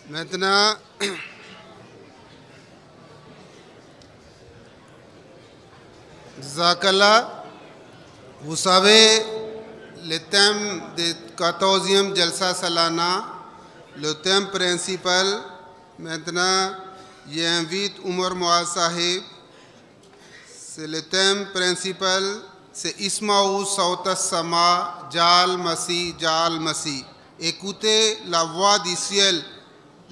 Maintenant, Zakala, vous savez, le thème du 14e Jalsa Salana, le thème principal, maintenant, j'invite Oumar Mouaz Sahib, c'est le thème principal, c'est Ismaou Sauta Sama, Jal Masi, Jal Masi. Écoutez la voix du ciel.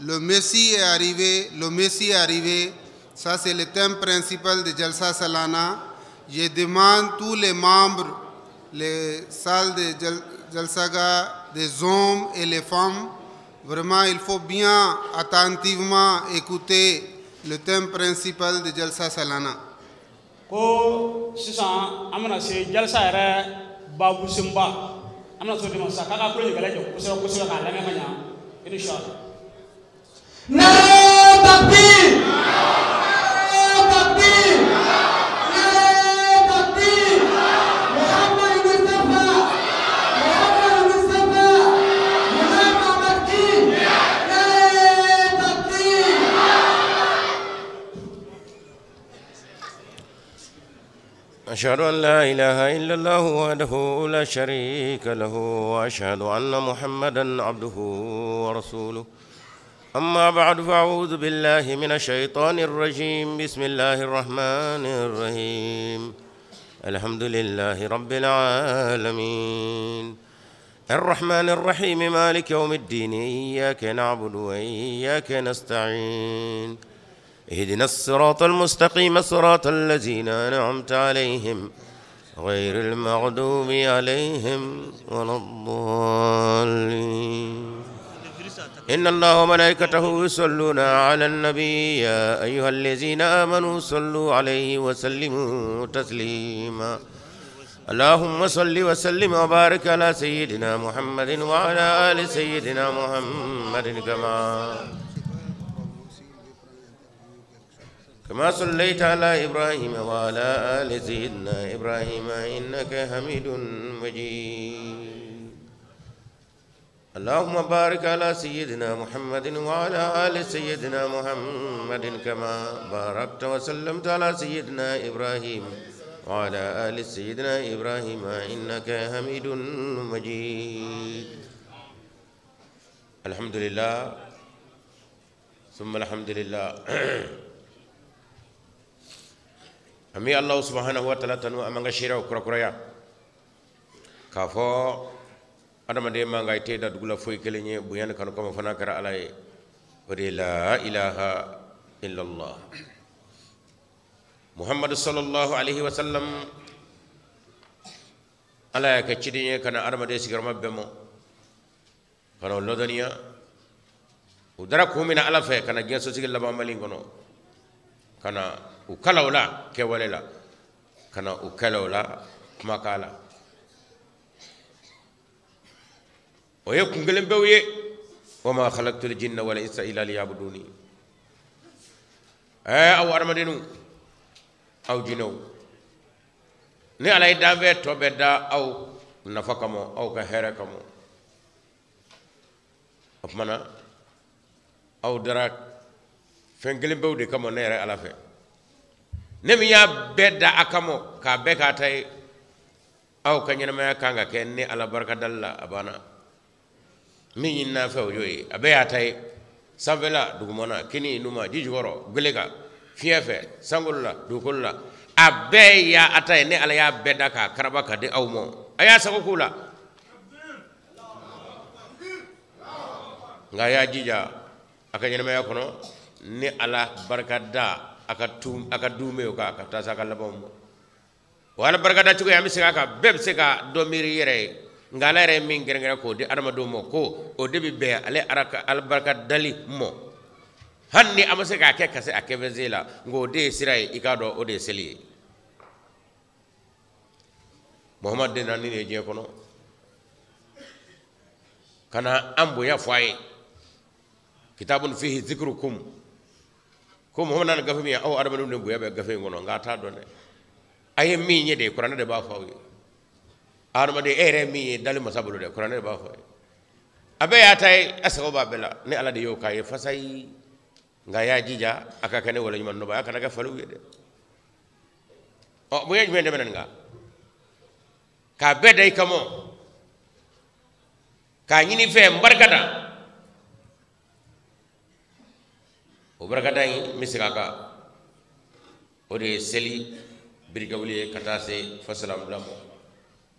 Le Messie est arrivé, le Messie est arrivé. Ça, c'est le thème principal de Jalsa Salana. Je demande tous les membres, les salles de Jalsaga, des hommes et les femmes, vraiment, il faut bien attentivement écouter le thème principal de Jalsa Salana. Ko sisan amana se jalsa yɛrɛ babu simba amana so dima sa kaka kulo gele jo kusɛ kusɛ ka lamɛ manya inshallah na takbir takbir na takbir Muhammad Mustafa Muhammad Makki na takbir أشهد أن لا إله إلا الله وحده لا شريك له وأشهد أن محمدًا عبده ورسوله أما بعد فأعوذ بالله من الشيطان الرجيم بسم الله الرحمن الرحيم الحمد لله رب العالمين الرحمن الرحيم مالك يوم الدين إياك نعبد وإياك نستعين اهدنا الصراط المستقيم صراط الذين أنعمت عليهم غير المغضوب عليهم ولا الضالين إن الله وملائكته يصلون على النبي يا أيها الذين آمنوا صلوا عليه وسلموا تسليما اللهم صل وسلم وبارك على سيدنا محمد وعلى آل سيدنا محمد كما صليت على إبراهيم وعلى آل سيدنا إبراهيم إنك حميد مجيد اللهم بارك على سيدنا محمد وعلى آل سيدنا محمد كما باركت وسلمت على سيدنا إبراهيم وعلى آل سيدنا إبراهيم إنك حميد مجيد الحمد لله ثم الحمد لله أمي الله سبحانه وتعالى تنو أمانغ شيرا وكرا كافو أدم دي مانغاي تيدا دوغلا فوي كليني بويان كانو كما فنا كرا علي ودي لا إله إلا الله محمد صلى الله عليه وسلم على كتشديني كان أدم دي سيغرما بمو كانوا لودانيا ودرك من على فيه كان جنسو سيغل لبا مالين كانوا كان ukalaula kewalela kana ukalaula makala oye kungelen bewye wama khalaqtul jinna wal insa illa liya'buduni aw armadinu aw jinaw ni alay dawe to bedda aw nafakamo aw ka herakamo afmana aw darak fengelen bewde kamo nere ala fe nemi ya bedda akamo ka beka tay aw kanyana ma kanga ken ni ala barka dalla abana mi inna fa yoyi abe ya tay savela dugumona kini numa jijgoro gulega fiefe sangulla dukulla abe ya atay ni ala ya bedda ka karaba ka de aw mo aya sakokula nga ya jija akanyana ma kono ni ala barka da aka dume ka aka tasa ka labon wala barkada ci ko yami sika ka beb sika do miri yere ngala yere min ngere ko di adama do mo ko o debi be ale araka al barkat dali mo hanni amase ka ke kase akebe zela ngo de siray ikado o de seli muhammad de nanni ne je kono kana ambu ya fay kitabun fihi dhikrukum ko mo nan gafe mi aw adama dum buya be gafe ngono ngata do ne ay mi nyede qur'an de ba fawi adama de ere mi dal masabulu de qur'an de ba fawi abe ya tay asago babela ne ala de yo kay fasay nga ya jija aka kane wala nyuma no ba aka naga falu yede o bu yej mende menen nga ka beday kamo ka nyini fe mbarkata o barkata yi misika ka o de seli birga wuli kata se fasalam lamo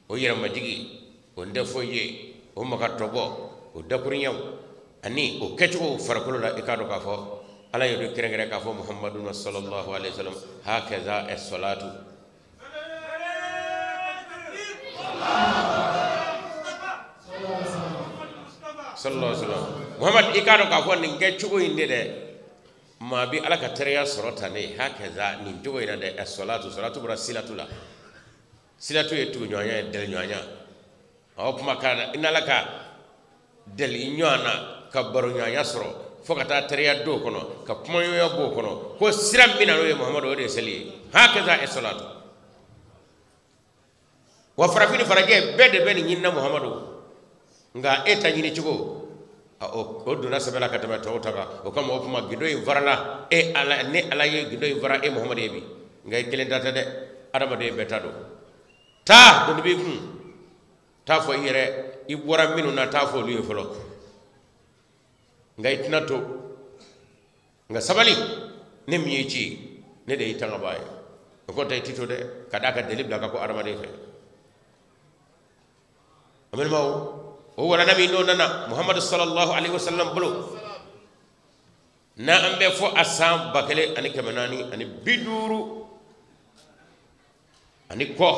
o yera majigi o ndefo ye o maka tobo o dakuriyaw ani o kecho farakolo la ikado ka fo ala yodo kirengere ka fo muhammadun sallallahu alaihi wasallam hakaza as-salatu sallallahu alaihi wasallam muhammad ikado ka fo ni kecho inde de ma bi ala ka teriya sorota ne hakaza ni jogo ina de as-salatu salatu bra silatula silatu yetu nyoanya del nyoanya o kuma kana inalaka del inyana ka baro nyaanya soro fokata teriya do kono ka kuma yo bo kono ko siram bina no muhammad o de sali hakaza as-salatu wa farafini faraje bede ben nyinna muhammadu nga eta nyini chugo o duna sabela ka tamata o taka o kama o kuma gido in varala e ala ne ala ye gido in vara e muhammad ebi nga kelen data de adama de betado ta do be kun ta fo yere i bora minu na ta fo luye folo nga itnato nga sabali ne miyechi ne de itanga baye ko tay tito de kada ka delib la ko adama de fe amen maw o wala nabi no nana muhammad sallallahu alaihi wasallam bulu na ambe fo asam bakale ani kamanani ani biduru ani ko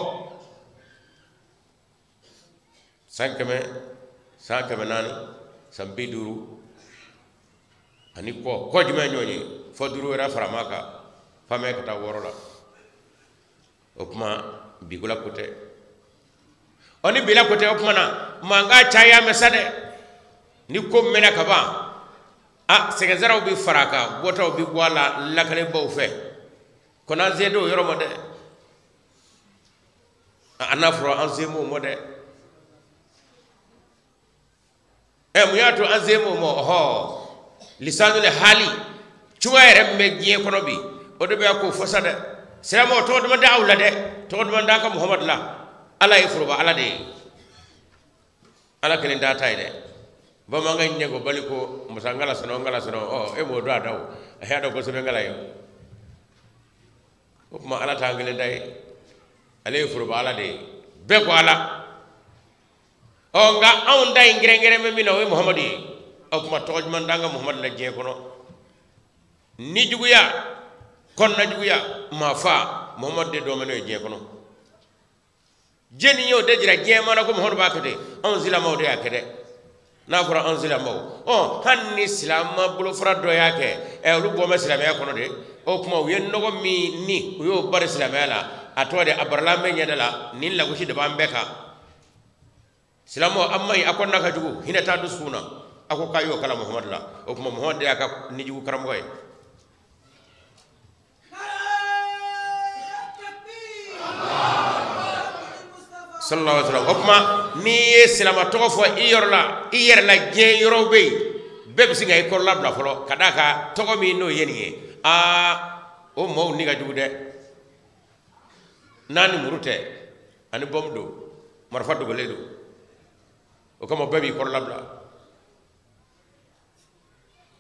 sankame nani sam biduru ani ko juma nyoni fo duru ra faramaka fame kata worola opma bigula kote oni bila kote opmana manga chaya mesade ni ko mena kaba segezara bi faraka bota bi wala lakale bo fe kona zedo yoro mode anafro anzemo mode muyato anzemo mo ho lisanul hali chuwaere megye kono bi odo be ko fosade selamo to do manda awla de to do manda ka muhammad la ala ifruba ala de ala kelen da tayde ba ma ngay ñego baliko musangala sono ngala sono mo do adaw hado ko sono ngala yo ko ma ala ta ngelen day ala ifruba ala de be ko ala nga on day ngere me mino we muhammadi o kuma toj man danga muhammad la je kono ni juguya kon na juguya ma fa muhammad de do meno je kono jeni yo de jira je mana ko muhammad bakade on zila mawde akede na fura on zila maw hanni islam bulo fura do yake e lu bo ma islam ya kono de o kuma yen nogo mi ni yo bar islam ya la atode abarla me nyadala nin la ko shi de bambeka silamo amma akonna ka jugu hina ta duskuna ako kayo kala muhammad la o kuma muhammad ya ka ni jugu karam goy sallallahu alaihi wasallam o kuma ni silama to fo iyor la je yoro be beb singa e korla bla folo kadaka to mi no yeni o mo ni ga jugu de nani murute ani bomdo marfadu goledo o kama babi korlabla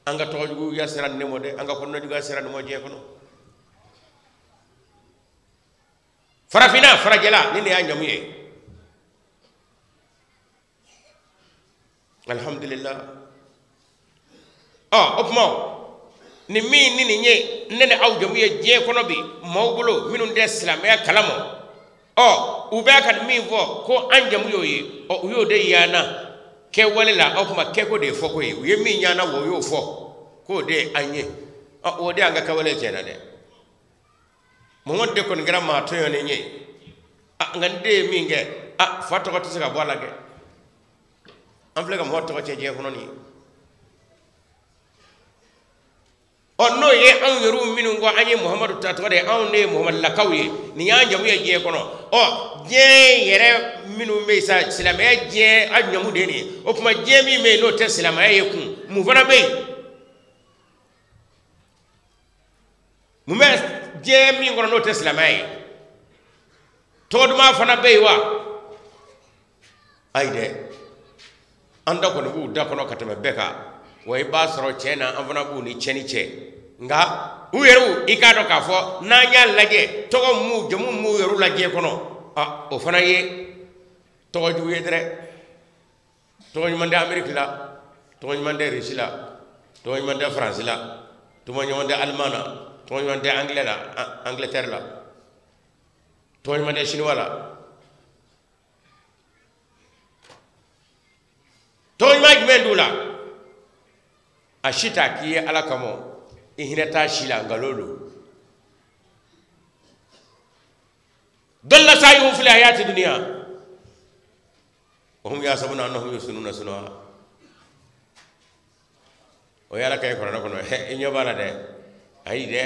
anga tojugo yasiran nemo de anga konno juga siran mo je kono farafina farajela nini ya nyamuye alhamdulillah opmo ni mi nini nye nene aw jamuye je kono bi mawbulo minun de islam ya kalamo ube kan mi vo ko anjam yoyi o yo de yana ke walela o kuma ke ko de fo ko yi mi nyana wo yo fo ko de anye o de anga ka wale jena de mo wonde kon grama to yone nye ngande mi nge fato ko tsaka bola ge am flega mo to ko je ko ni no ye an yoru minu ngo anye muhammadu ta to de an ne muhammad la kawye ni ya jamu ye je kono o je yere minu me sa silama je anyamu de ni o kuma je mi me no te silama yekun mu fana be mu me je mi ngoro no te silama yi to duma fana be wa ayde anda ko bu da kono katame beka way ba soro chena amfana bu ni cheni che nga uyeru ikado ka fo na nya laje to mu jomu mu yeru laje kono o fana ye to ju yedre to ñu mande Amerique la to ñu mande Russie la to ñu mande France la to ñu mande Allemagne to ñu mande Anglais la Angleterre la to ñu mande Chinois la to ñu ma jmendula ashita ki ala kamo ihinata shila ngalolo dalla sayu fil hayati dunya wa hum yasabuna annahum yusununa sunwa o yala kay korona kono inyo bala de ay de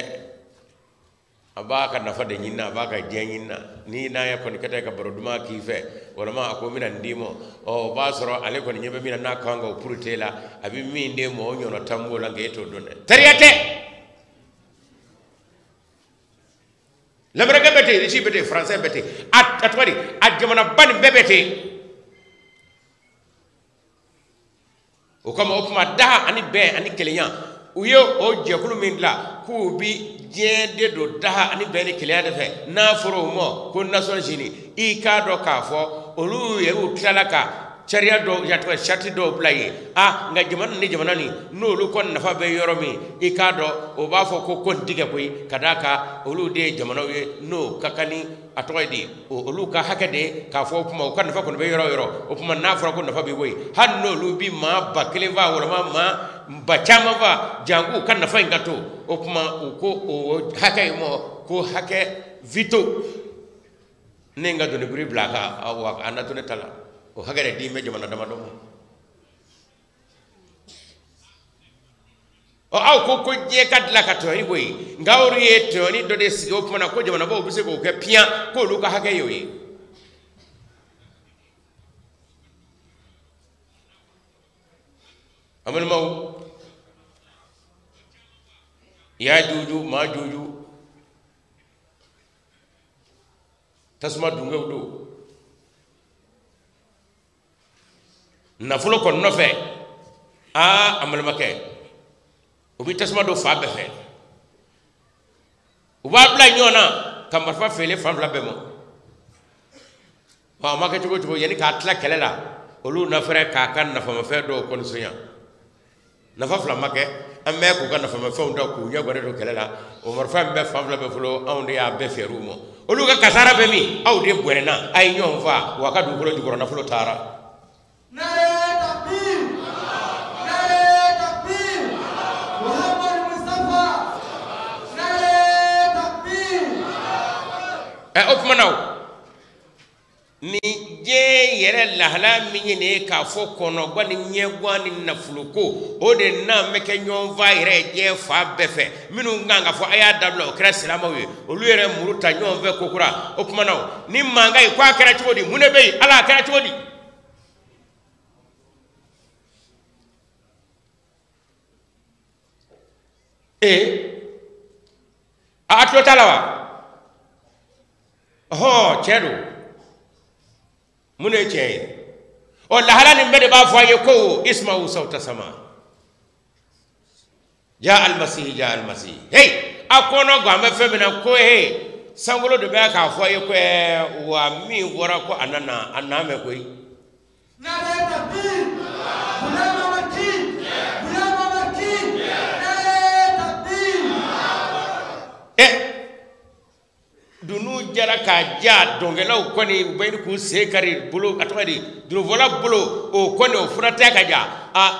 abaka nafa de nyinna abaka jenyinna ni na ya kon kete ka boroduma kife wala ma ko mina ndimo o basoro ale kon nyebe mina na kanga purutela abi mi ndemo o nyono tambo la ngeto donne tariyate l'Amérique bete richi bete français bete atwadi adjamana ban bebete o kama opuma daha ani be ani kelenya uyo o jekulu min la ku bi jende do daha ani be ni kelenya de fe na foro mo ko national jini i ka do ka fo olu ye u talaka charia do yatwa shati do blaye nga jamana ni jamana ni no lu kon nafa be yoromi i ka do o ba fo ko kon dige koy kadaka olu de jamana we no kakani atoydi olu ka hakade ka fo kuma o kan nafa kon be yoro o kuma na fo ko nafa be woy han no lu bi ma bakle va wala ma bachama va jangu kan nafa ngato o kuma ko o hakay mo ko hake vito nenga do ne buri blaka wa anato ne tala o hagare di me jamana dama do o aw ko je kat la ka to ni boy ngawri e to ni do de sigo kuma ko jamana bo bise ko ke pia ko lu ka hage yoyi amal maw ya juju ma juju tasma dungaw do nafulo kon no fe amal make ubi tasma do fa be fe uba bla nyona kambar fa fele fa bla be mo wa ma ke tugo yani ka atla kelela olu na fere ka kan na fa ma fe do kon sunya na fa fla make amme ko kan na fa ma fe do ku nya gore do kelela o mar fa be fa bla be fulo awde ya be fe rumo olu ka kasara be mi awde bwerena ay nyon fa wa ka du ko do na fulo tara opmanaw ni je yere lahla minyene ka fo kono gwani nyegwani na fuluko o de na meke nyon va yere je fa befe minu nganga fo aya dablo kra salama we o lu yere muruta nyon ve kokura opmanaw ni manga e kwa kra chodi munebe ala kra chodi atlo talawa chedo mune che o la halani mbede ba faye ko isma'u sawta sama ja al masih hey akono gwa me femina ko sangulo de ba ka faye ko wa mi wora ko aname ko na takbir bulama mati dunu jara ka ja dongelaw koni bayni ku sekari bulo atwadi dunu vola bulo o koni o furata ka ja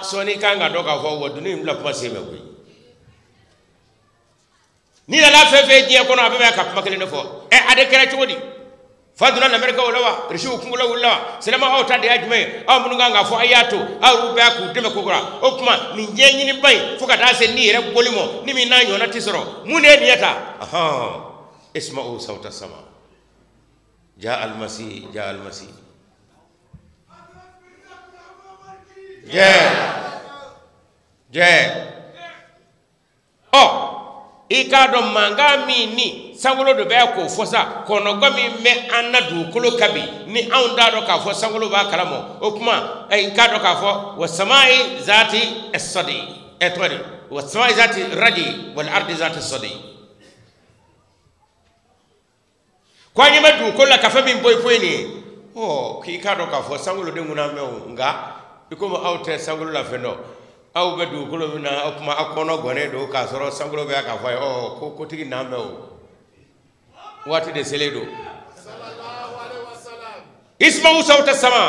soni kanga doka fo wodunu imla kuma seme ko ni la fefe je kono abe ka makele no fo ade kera chodi faduna na amerika wala rishi ukungula wala selama o tade ajme munu nganga fo ayato ruba ku deme ko gura o kuma ni nyenyi ni bay fo ka ta se ni re bolimo ni mi nanyo na tisoro mune niyata اسمعوا صوت السماء جاء المسيح جاء المسيح جاء ikado manga mini sangulo do be ko fosa kono gomi me anadu kulo kabi ni anda do ka fo sangulo ba kalamo o kuma ikado ka fo wasamai zati as-sadi etwari wasamai zati radi wal ardi zati as-sadi kwa nyima du kulo ka fa min boy poini ki ikado ka fo sangulo de nguna me nga ikomo awte sangulo la fendo aw be du kulo mina akuma akono gone do ka soro sangulo be ka fay ko tigi nambe o wati de seledo sallallahu alaihi wasallam isma'u sawta sama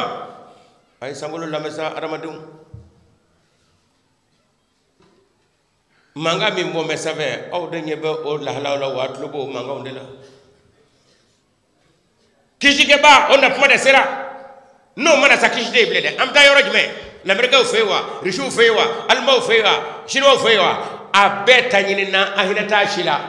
ay sangulo la mesa aramadum manga mi mo mesave aw de nyebe o la la watlo bo manga ondela kijige ba on na fuma de sera no mana sakishde blede am da yoro jme l'Amérique au fewa, Richou fewa, Allemand fewa, Chinois fewa, a beta nyina ahinata shila.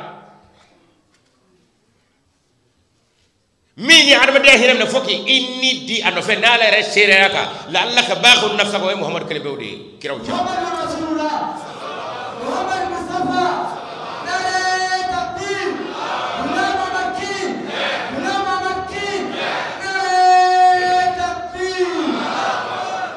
Mini armade hinam na foki inni di anofe nala reshere raka la Allah ka baaxu nafsa ko Muhammad kale bewdi kiraw ci Muhammad Rasulullah Muhammad Mustafa nare taqdim ulama makki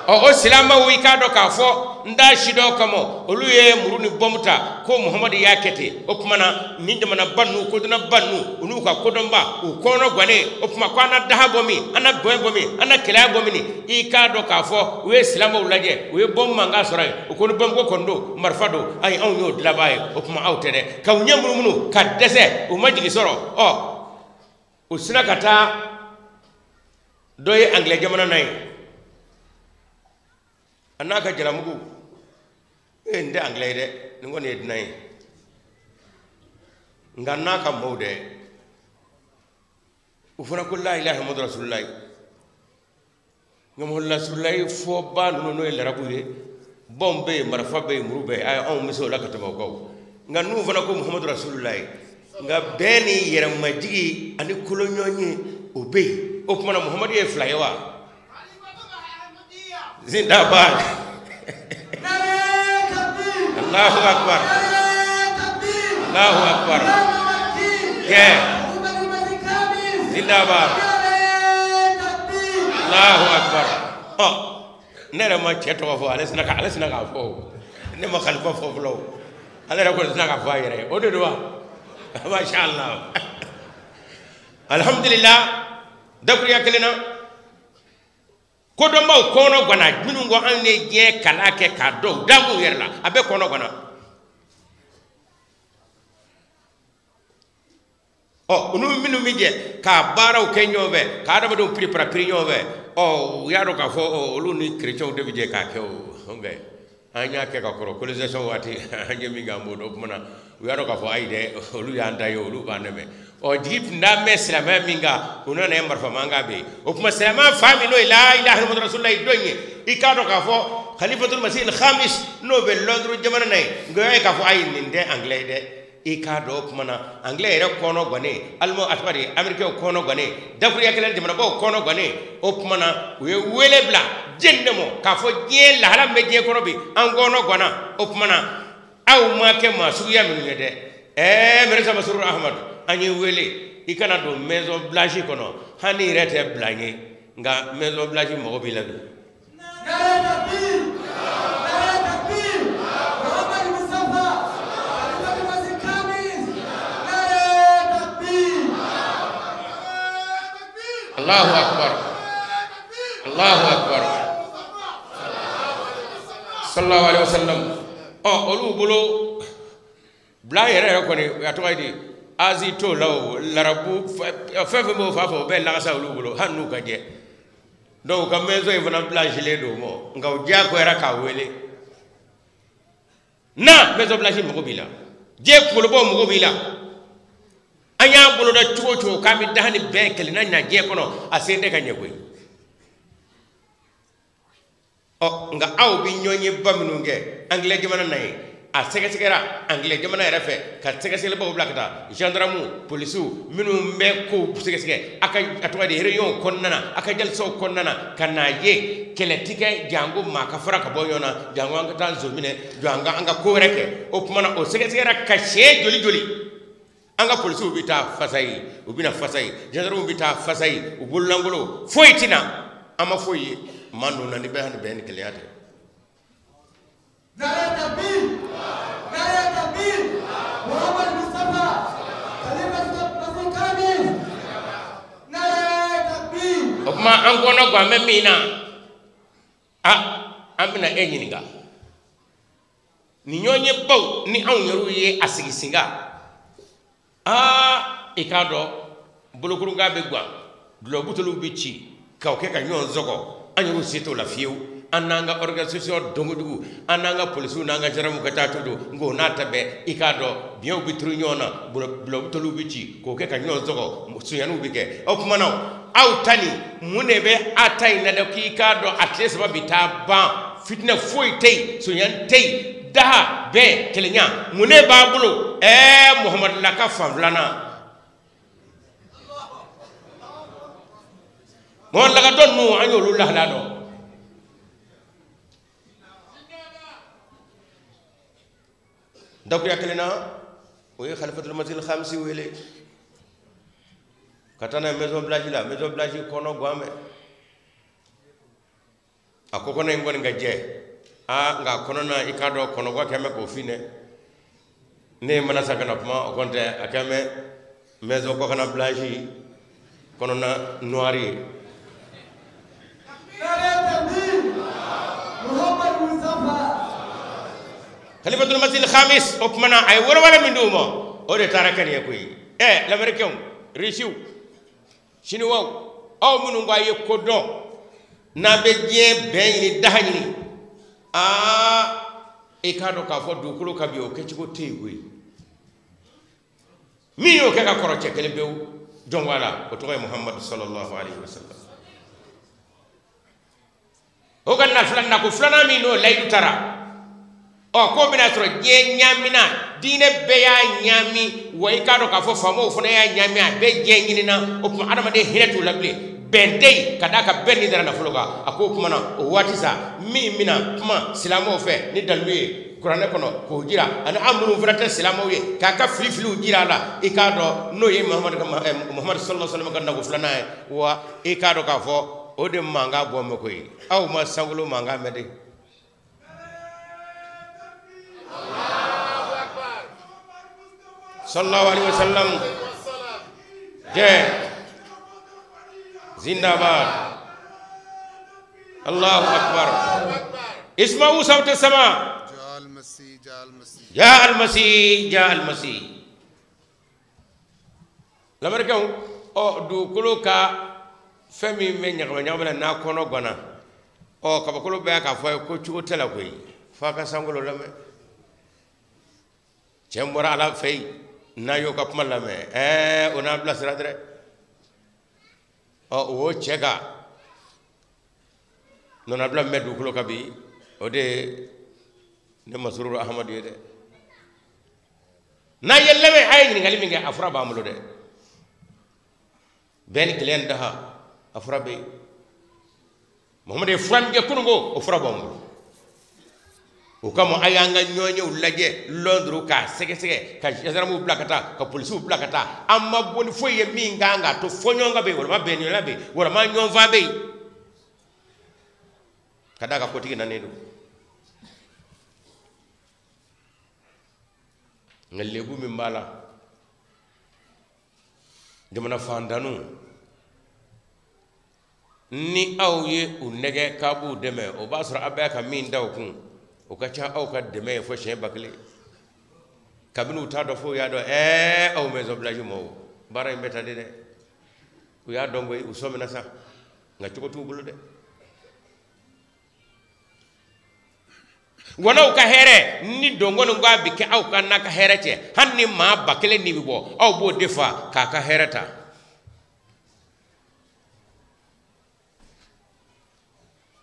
o silama wi ka do ka fo nda shido kamo oluye muruni bomuta ko Muhammad yakete o kumana ninde mana bannu ko dina bannu unu ka kodomba o kono gwane o kuma kwana dahabomi ana goybomi ana kilabomi ni i ka do ka fo we silama ulaje we bom manga soray o kono bom ko kondo marfado ay on yo dlabaye o kuma awtede ka nyamunu ka dese o majigi soro o sina kata doy anglais jamana nay anaka jalamugu nde anglais de ngone dinay nganna ka mawde ufuna kullu la ilaha illallah rasulullah ngam rasulullah fo ba no no el rabuye bombe marfabe murube ay on miso la ka tamo ko ngannu fana ko muhammad rasulullah nga beni yeram majigi ani kulo nyonyi obe o kuma muhammad ye flayewa Zindabad Allahu Akbar Allahu Akbar Zindabad Allahu Akbar nera ma cheto fo alesna ka fo ne ma khalifa fo flo ala ko sna ka fo yere o de do ma sha Allah alhamdulillah dabri yakelina kodomba kono gwana minu ngo ane je kala ke kado damu yerla abe kono gwana unu minu mije ka baraw kenyo be ka da do pri nyo be yaro ka fo olu ni chrétien de bije ka ke ngai anya ke ka koro colonisation wati anya mi gambo do mana yaro ka fo aide olu ya nda yo olu baneme dip na meslama minga uno na marfa manga be o kuma selama fami no la ilaha illallah rasulullah donye ikado ka fo khalifatul masih al khamis no be londru jamana nay ngoy ka fo ay ninde anglais de ikado kuma na anglais re kono gone almo atbari amerique kono gone dafri yakelen jamana bo kono gone o kuma na we wele bla jendemo ka fo je la haram be je kono bi an gono gona o kuma na aw ma ke ma suya min yede mere sama surur ahmad ani wele ikana do maison blanche kono hani rete blanche nga maison blanche mo bi la do Muhammad Mustafa Allahu Akbar Allahu Akbar sallallahu alaihi wasallam olu bolo bla yere ko ni atoydi azito law larabu fefe mo fafo be la sa olu hanu ka je donc ka mezo e vana blanche le do mo ngaw ja ko era ka wele na mezo blanche mo bila je ko lo bo mo bila anya bolo da chuo ka mi dahani be kele na nya je kono asende ka nyekwe nga aw bi nyonye bamnu nge anglais di mana nay a sɛgɛsɛgɛra anglais jamana yɛrɛ fɛ ka sɛgɛsɛgɛlibaw bila ka taa gendarme polisiw minnu bɛ ko sɛgɛsɛgɛ a ka a tɔgɔ de réunion kɔnɔna na a ka jalisaw kɔnɔna na ka n'a ye kɛlɛ ti kɛ janko maa ka fara ka bɔ ɲɔgɔn na janko an ka taa nso minɛ janko an ka ko wɛrɛ kɛ o tuma na o sɛgɛsɛgɛra ka siɲɛ joli joli an ka polisiw bɛ taa fasa ye u bɛna fasa ye gendarmew bɛ taa fasa ye u bololankolon foyi tɛ na an ma foyi ye maa ninnu na ni bɛɛ ni bɛɛ ni kelenya tɛ. نرى تكبير محمد مصطفى خليفة المسيح كامل نرى تكبير o kuma an kɔnɔ gan an bɛ min na an bɛna e ɲininka ni ɲɔgɔn ye baw ni anw yɛrɛw ye a sigi singa i k'a dɔn bolokurunkan bɛ gan dulɔbuteliw bɛ ci k'aw kɛ ka ɲɔgɔn sɔgɔ an yɛrɛw se t'o la fiyewu. An n'an ka organisation donkojugu an n'an ka polisiw n'an ka gendarmew ka taa to don nko n'a ta bɛɛ i k'a dɔn biɲɛw bɛ turu ɲɔgɔn na bulɔbuteliw bɛ ci k'o kɛ ka ɲɔgɔn sɔgɔ suɲɛniw bɛ kɛ o tuma na aw ta nin mun de bɛ a ta in na dɛ k'i k'a dɔn a tile saba bɛ taa ban fitinɛ foyi tɛ yen suɲɛni tɛ yen daha bɛn kelenya mun de b'a bolo Muhamadu laka fan filanan Muhamadu laka dɔ ninnu an y'olu lahalaya dɔn. dakuya kelena o ye khalifatul masjid khamsi wele katana maison blanche kono gwame akoko na ngoni ngaje nga kono na ikado kono gwa keme ko fine ne mana sakana puma o konte akame maison ko kana blanche kono na noiri محمد مصطفى khalifatul masjid khamis o kumana ay wala min duma o de tarakan ya koy l'américain richiw chinois aw munu ngaye ko don na be je ben ni dahani e kado ka fo du kulo ka bi o ke ko tegoy mi yo ke ka koroche kele bew jon wala o to muhammad sallallahu alaihi wasallam o ganna fulan na ko fulana mi no laydu tara o ko bina tro je nyamina dine be ya nyami wo ikado ka fo famo fo na ya nyami a be je nyinina o kuma adama de hiretu lable bendei kadaka benni dara na fuloga ako kuma na o watisa mi mina kuma silamo fe ni dalwe qur'ane kono ko jira ana amru frata silamo ye kaka filifilu jira la ikado no ye muhammad sallallahu alaihi wasallam kan na fulana wa ikado ka fo o de manga bo mako yi aw ma sangulo manga mede sallallahu alaihi wasallam jai zindabad Allahu akbar isma'u sawt as-sama ja al-masih lamarkaw o du kulo ka femi men nyagama na kono gona o ka kulo be ka fo ko chugo tela koy fa ka sangulo lame chembora ala fay na yo ka kuma lame ona bla sradre o wo chega non abla medu kulo kabi o de ne masrur ahmad yede na yelleme ay ni ngali minga afra ba amulo de ben klen daha afra be muhammad fran ge kungo o fra ba amulo o kama ayanga nyonyo laje londru ka sege ka jazaramu blakata ka polisu blakata amma boni foye mi nganga to fonyonga be wala be ni labe wala ma nyon va be kada ka kotigi nanedo ngalebu mi mbala demana fandanu ni awye unege kabu deme o basra abaka min daw kun o ka ca aw ka deme fo chen bakle kabinu ta do fo ya do aw mezo blaji mo bara mbeta de ku ya do ngoy usomina sa nga ci ko tubulu de wana ka here ni dongo no ngwa bike aw kan na ka here che hanni ma bakle ni bo aw bo defa ka hereta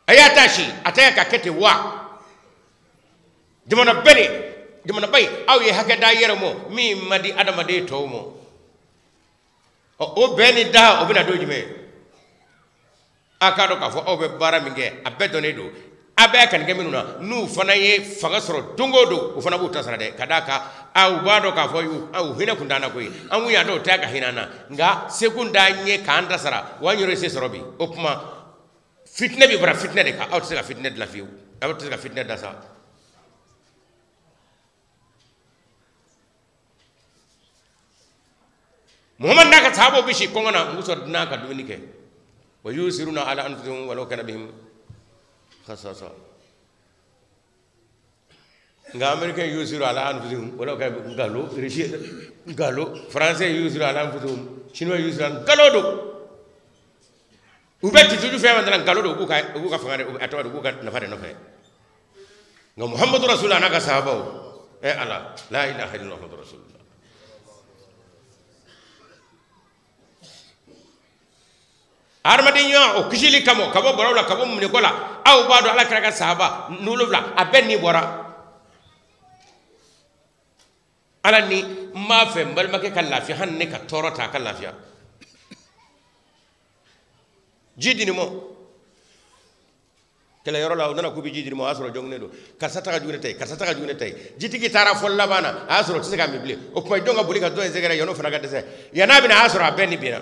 ayata shi ataya ka kete wa demona bene jamana bay aw ye hakka da yere mo mi madi adama de to mo o beni da o bina do jime akado ka fo o be bara minge abedone do abe kan ke minuna nu fana ye faga soro dongo do o fana bu tasara de kadaka aw bado ka fo yu aw hina kundana koy amu ya do ta ka hinana nga sekunda nye ka anda sara wanyore se soro bi opma fitne bi bara fitne de ka aw tse ka fitne de la fiu aw tse ka fitne da sa muhammad naka sahabo bishi kongana ngusor naka duminike wa yusiruna ala anfusihim walau kana bihim khasasa nga americain yusiru ala anfusihim walau kana ngalo rishi ngalo français yusiru ala anfusihim chinois yusiru ngalo do ubeti tuju fe mandana ngalo do ku ka fangare atawa do ku ka nafare no fe nga muhammadu rasulullah naka sahabo ala la ilaha illallah muhammadur rasulullah armadinya o kishili kamo kabo borawla kabo mune gola aw bado ala kraka sahaba nuluvla abenni bora ala ni ma fe mbal make kan lafiya hanne ka torota kan lafiya jidini mo kala yoro law nana kubi jidini mo asro jongne do kasata ka jugune tay jitigi tara fol labana asro tsika mibli o ko jonga bulika do ezegera yono fana gadese yanabi na asro abenni bina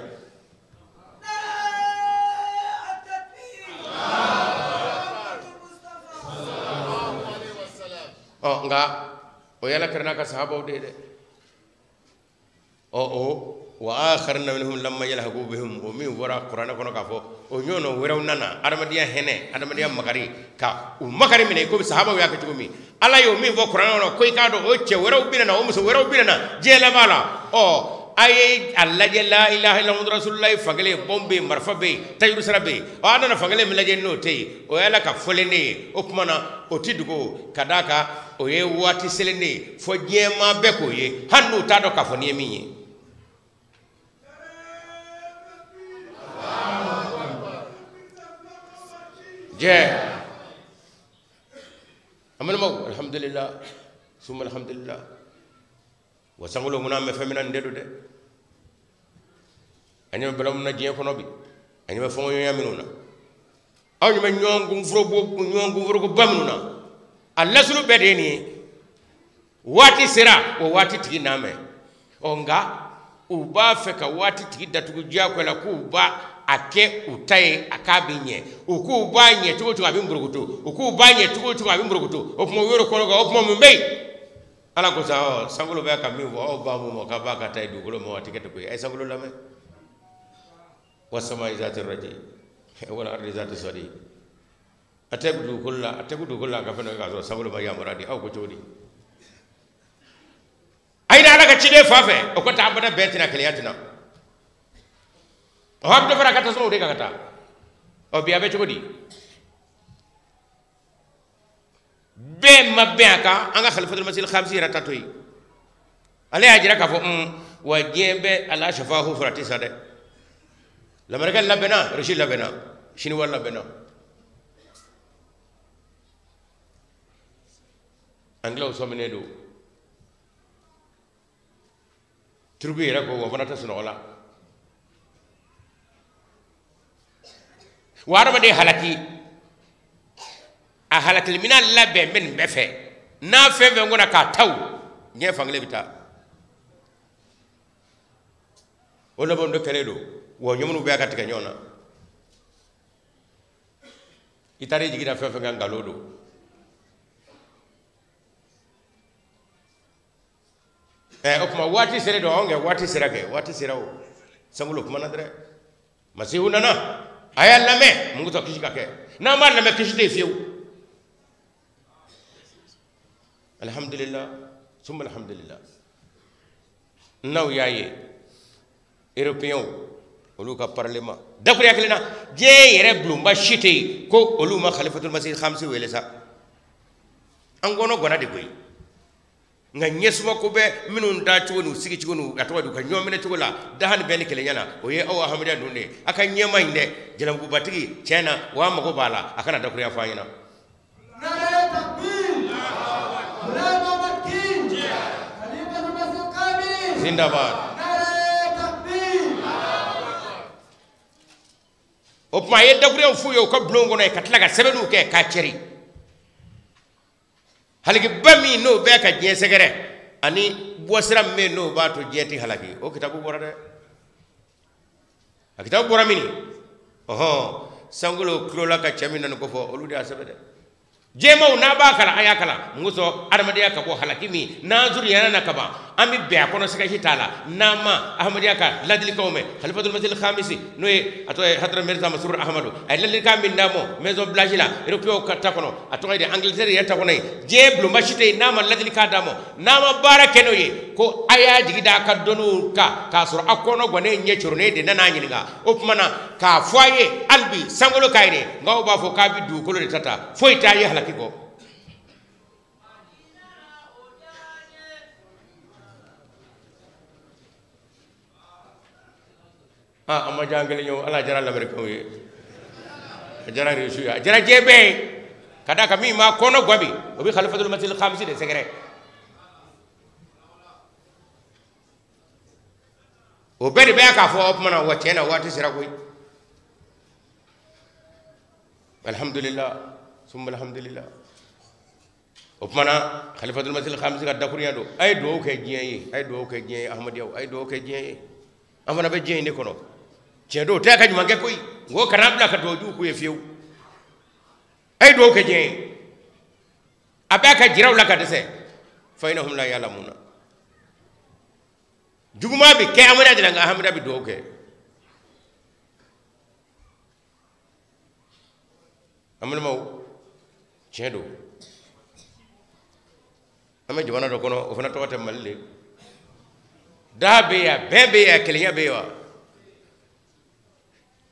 oh nga o yala karna ka sahaba de wa akharna minhum lamma yalhaqu bihim o min wara qur'ana kono ka fo o nyono weraw nana adamadiya hene adamadiya makari ka o makari mine ko sahaba ya ka tumi ala yo min fo qur'ana no ko ka do o che weraw binana o muso weraw binana jela bala o ay alla la ilaha illallah rasulullah fagale bombe marfabe tayru sarabe o adana fagale milaje no tey o yala ka folene o kumana o tidugo kadaka o ye wati selene fo jema be ko ye hannu tado ka fo ni minyi je amal mo alhamdulillah summa alhamdulillah wasangulo muname femina ndedu de anyama belam na jien kono bi anyama fongo yaminuna anyama nyongu furo ko bamnuna alla sulu bedeni wati sira o wati tigi name onga uba feka wati tigi datugu jako la kuba ake utaye akabinye uku banye tugo abimburugutu uku banye tugo abimburugutu opmo yoro kono ga opmo mbei ala ko sa sangulo be kam mi wo ba mo ka ba ka tay du ko mo tikete ko ay sangulo la me wasama izati raji wala ardi zati sadi atabdu kulla ka fana ga so sangulo ma ya muradi aw ko jodi ay da ka cide fafe o ko ta bana betina kaliyatina o habdo fara kata so de kata o biya be jodi be mabbe aka anga khalifatul masjid khamsi ratatoy ale ajira ka fo wa jembe ala shafahu furati sade la margal labena rashid labena shini wala labena anglo so menedo turbi ra ko wona ta suno wala warama de halaki a halakil mina labbe min befe na febe ngona ka taw nye fangle bita wala bon do keledo wo nyumunu be akatika nyona itare jigida fefe ngalodo okuma wati sere do onge wati serake wati serao sangulo kuma nadre masihu nana ayalla me mungu to kishika ke na malla me kishite fiu alhamdulillah summa alhamdulillah naw yaye européen olu ka parlement dakuri aklina je yere blumba shite ko olu ma khalifatul masih khamsi wele sa angono gona de koy nga nyesuma ko be minun da ciwonu sigi ciwonu atwa du ka nyomene ciwola dahan ben kele nyana o ye awa hamida dunne aka nyema inde jelam bu batigi cena wa mako bala akana dakuri afayina نعم تكبير لا مبكي zindabad nare takbir o ma yedda gure fu yo ko blongo ne katla ga sebenu ke ka ceri haligi bami no be ka je segere ani bosra me no ba to jeti halaki o kitabu bora de akitabu bora mini oho sangulo krola ka chamina no ko fo oludi asabede jemaw na ba kala aya kala nguso armadiya ka ko halakimi nazur yana nakaba ami be akono sika hitala nama ahmadiya ka ladli kawme khalifatul masjid khamisi noy ato hadra mirza masrur ahmadu ay ladli ka min namo maison blanche la europeo ka takono ato de angleterre yata kono jeblu machite nama ladli ka damo nama barakeno ye ko aya jigida ka donu ka sur akono gone nyechurne de nana nyinga opmana ka foye albi sangolo kayne ngaw ba fo ka bi du ko de tata foyta ye kiko amma jangale ñoo ala jara la ko ye jara resu ya jara jebe kada kami ma kono gobi obi khalifatul masjid khamsi de segere o beri be ka fo op mana wacena wati sira koy alhamdulillah ثم الحمد لله ومنا خليفة المسجد الخامس قد دكوريا دو أي دو كجيء أي دو كجيء أحمد ياو أي دو كجيء أمنا بجيء نكونو جدو تأكل مانك كوي غو كراب لا كدوجو كوي فيو أي دو كجيء أباك جراو لا كدسة فإنهم لا يعلمون جوما بي كأمنا دلنا أحمد أبي دو كه أمنا ماو Chedo ame jwana do kono o fana to wata malle da be ya bebe ya keliya be wa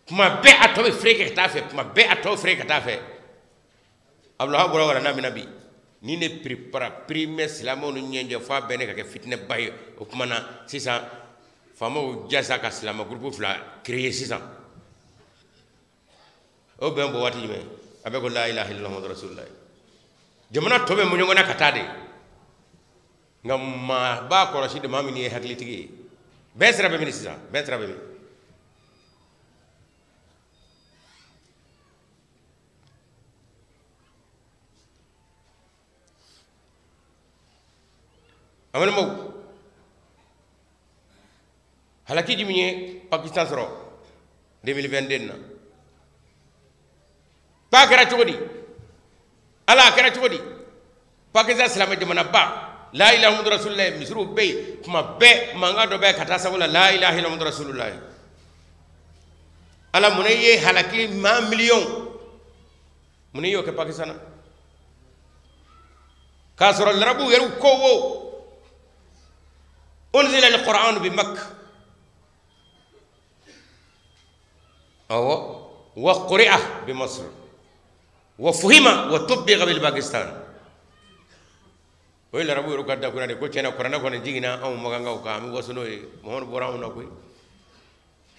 kuma be ato be freke tafe kuma be ato freke tafe abla bora wala nabi ni ne prépara primer slamo no nyenje fa bene ka fitne baye o kuma na sisa famo jasa ka slamo groupe fla créer sisa o be mbo wati me abe ko la ilaha illallah muhammadu rasulullah jamana tobe mu nyongona katade ngam ma ba ko rashid mami ni hakli tigi besra be ministre besra be amal mo halaki jimiye pakistan soro 2022 na ba kara chodi ala kara chodi pakistan islam jamana ba la ilaha illallah rasulullah misru be kuma be manga do be kata sabula la ilaha illallah rasulullah ala muneye halaki ma million muneyo ke pakistan kasoro larabu yeru kowo unzila alquran bi makkah aw wa quri'ah bi masr وفهم وطبق بالباكستان وإلا ربو يروك هذا كنا نقول كنا كنا كنا جينا أو مغانغا وكامي وسنوي مهون براون أكوي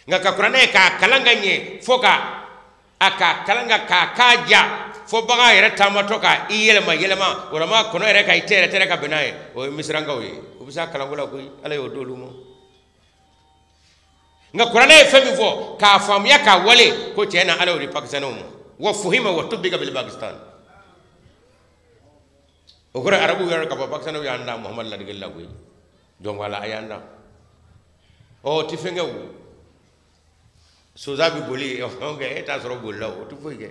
نكا كنا كالانغا نيه فوكا أكا كالانغا كاجا فوبعا يرتاما توكا يلما ورما كنا يركا يتير تيركا بناي ومسرانغا وي وبسا كالانغولا كوي على يودولومو نكا كنا يفهم فو كافام يكا ولي كو تينا على وري باكستانومو وفهم وطبق بالباكستان وكره عربو يرى كبا باكستان وياندا محمد لا دغلا كوي جون ولا اياندا او تفنغو سوزابي بولي اونغي تا سرو بولاو تفويغي